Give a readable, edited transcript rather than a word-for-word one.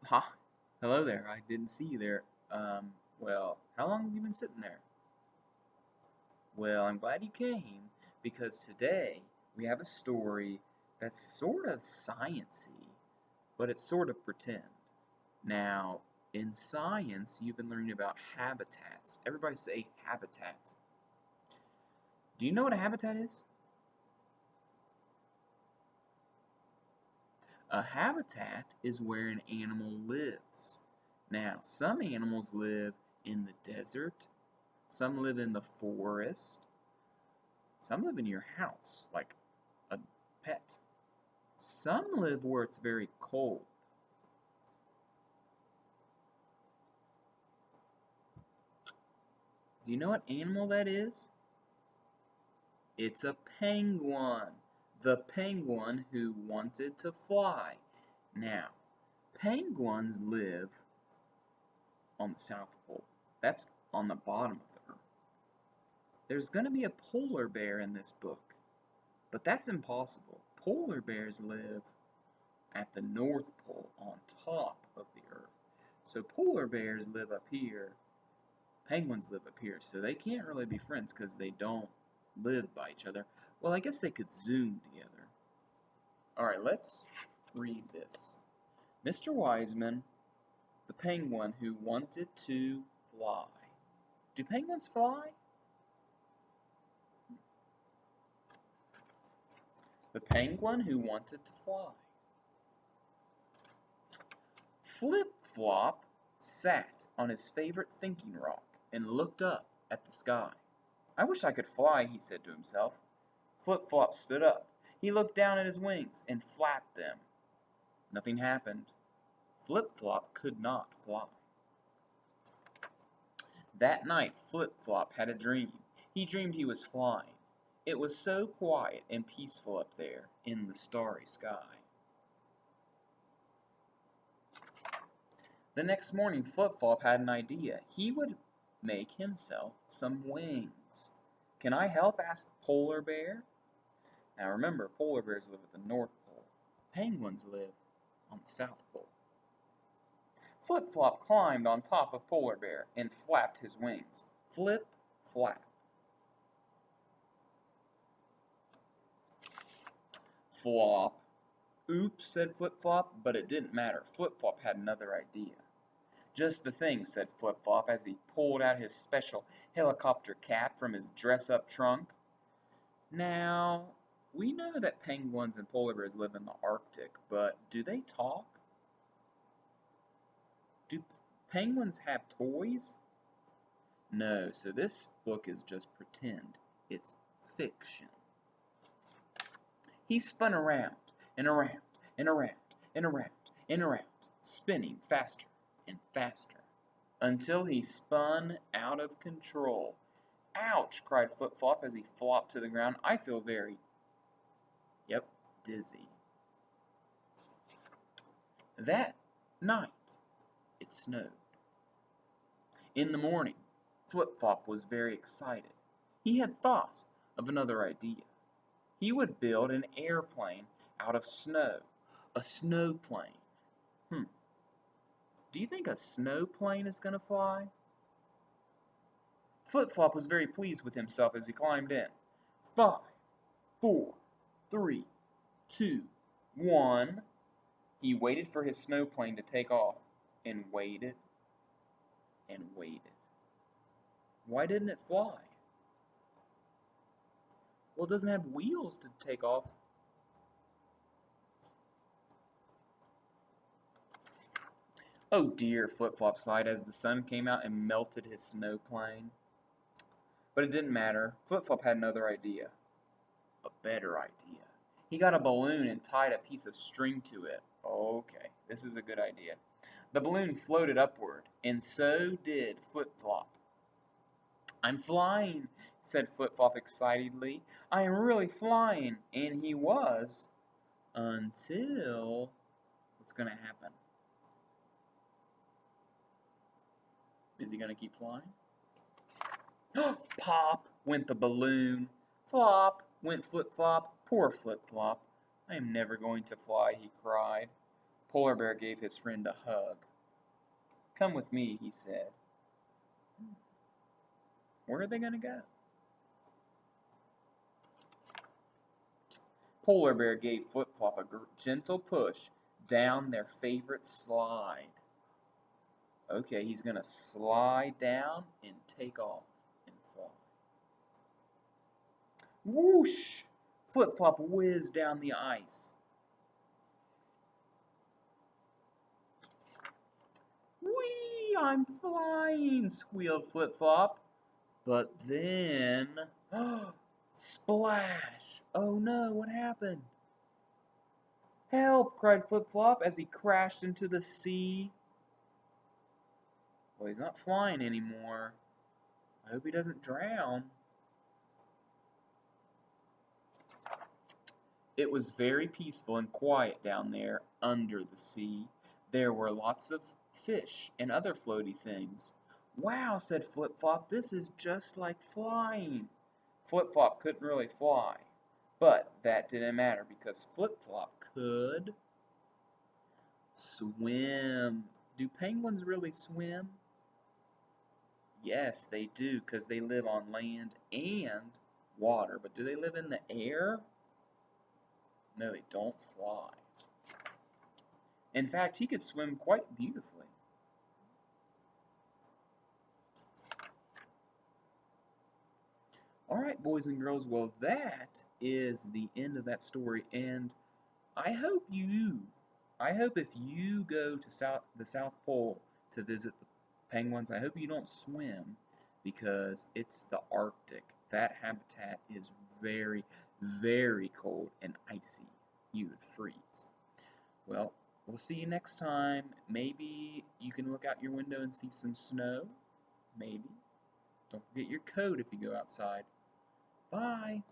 Ha! Hello there. I didn't see you there. Well, how long have you been sitting there? Well, I'm glad you came because today we have a story that's sort of science-y, but it's sort of pretend. Now, in science, you've been learning about habitats. Everybody say habitat. Do you know what a habitat is? A habitat is where an animal lives. Now, some animals live in the desert, some live in the forest, some live in your house, like a pet. Some live where it's very cold. Do you know what animal that is? It's a penguin. The penguin who wanted to fly. Now, penguins live on the South Pole. That's on the bottom of the Earth. There's going to be a polar bear in this book, but that's impossible. Polar bears live at the North Pole on top of the Earth. So polar bears live up here, penguins live up here, so they can't really be friends because they don't live by each other. Well, I guess they could Zoom together. Alright, let's read this. Mr. Wiseman, the penguin who wanted to fly. Do penguins fly? The penguin who wanted to fly. Flip-Flop sat on his favorite thinking rock and looked up at the sky. I wish I could fly, he said to himself. Flip-Flop stood up. He looked down at his wings and flapped them. Nothing happened. Flip-Flop could not fly. That night, Flip-Flop had a dream. He dreamed he was flying. It was so quiet and peaceful up there in the starry sky. The next morning, Flip-Flop had an idea. He would make himself some wings. Can I help? Asked Polar Bear. Now remember, polar bears live at the North Pole. Penguins live on the South Pole. Flip-Flop climbed on top of Polar Bear and flapped his wings. Flip, flap. Flop. Oops, said Flip-Flop, but it didn't matter. Flip-Flop had another idea. Just the thing, said Flip-Flop as he pulled out his special helicopter cap from his dress-up trunk. Now, we know that penguins and polar bears live in the Arctic, but do they talk? Do penguins have toys? No, so this book is just pretend. It's fiction. He spun around and around and around and around and around, spinning faster and faster, until he spun out of control. Ouch, cried Flip-Flop as he flopped to the ground. I feel very, dizzy. That night, it snowed. In the morning, Flip-Flop was very excited. He had thought of another idea. He would build an airplane out of snow. A snowplane. Do you think a snowplane is going to fly? Flip-Flop was very pleased with himself as he climbed in. 5, 4, 3, 2, 1. He waited for his snowplane to take off, and waited, and waited. Why didn't it fly? Well, it doesn't have wheels to take off. Oh dear, Flip-Flop sighed as the sun came out and melted his snowplane. But it didn't matter. Flip-Flop had another idea. A better idea. He got a balloon and tied a piece of string to it. Okay, this is a good idea. The balloon floated upward, and so did Flip-Flop. I'm flying, said Flip-Flop excitedly. I am really flying. And he was, until... What's going to happen? Is he going to keep flying? Pop went the balloon. Flop went Flip-Flop. Poor Flip-Flop. I am never going to fly, he cried. Polar Bear gave his friend a hug. "Come with me," he said. Where are they going to go? Polar Bear gave Flip Flop a gentle push down their favorite slide. Okay, he's going to slide down and take off and fly. Whoosh! Flip Flop whizzed down the ice. Whee! I'm flying, squealed Flip Flop. But then, splash! Oh no, what happened? Help! Cried Flip Flop as he crashed into the sea. Well, he's not flying anymore. I hope he doesn't drown. It was very peaceful and quiet down there under the sea. There were lots of fish and other floaty things. Wow, said Flip Flop, this is just like flying. Flip Flop couldn't really fly, but that didn't matter because Flip Flop could swim. Do penguins really swim? Yes, they do, because they live on land and water. But do they live in the air? No, they don't fly. In fact, he could swim quite beautifully. Alright, boys and girls, well, that is the end of that story, and I hope if you go to the South Pole to visit the penguins, I hope you don't swim, because it's the Arctic. That habitat is very, very cold and icy. You would freeze. Well, we'll see you next time. Maybe you can look out your window and see some snow. Maybe. Don't forget your coat if you go outside. Bye.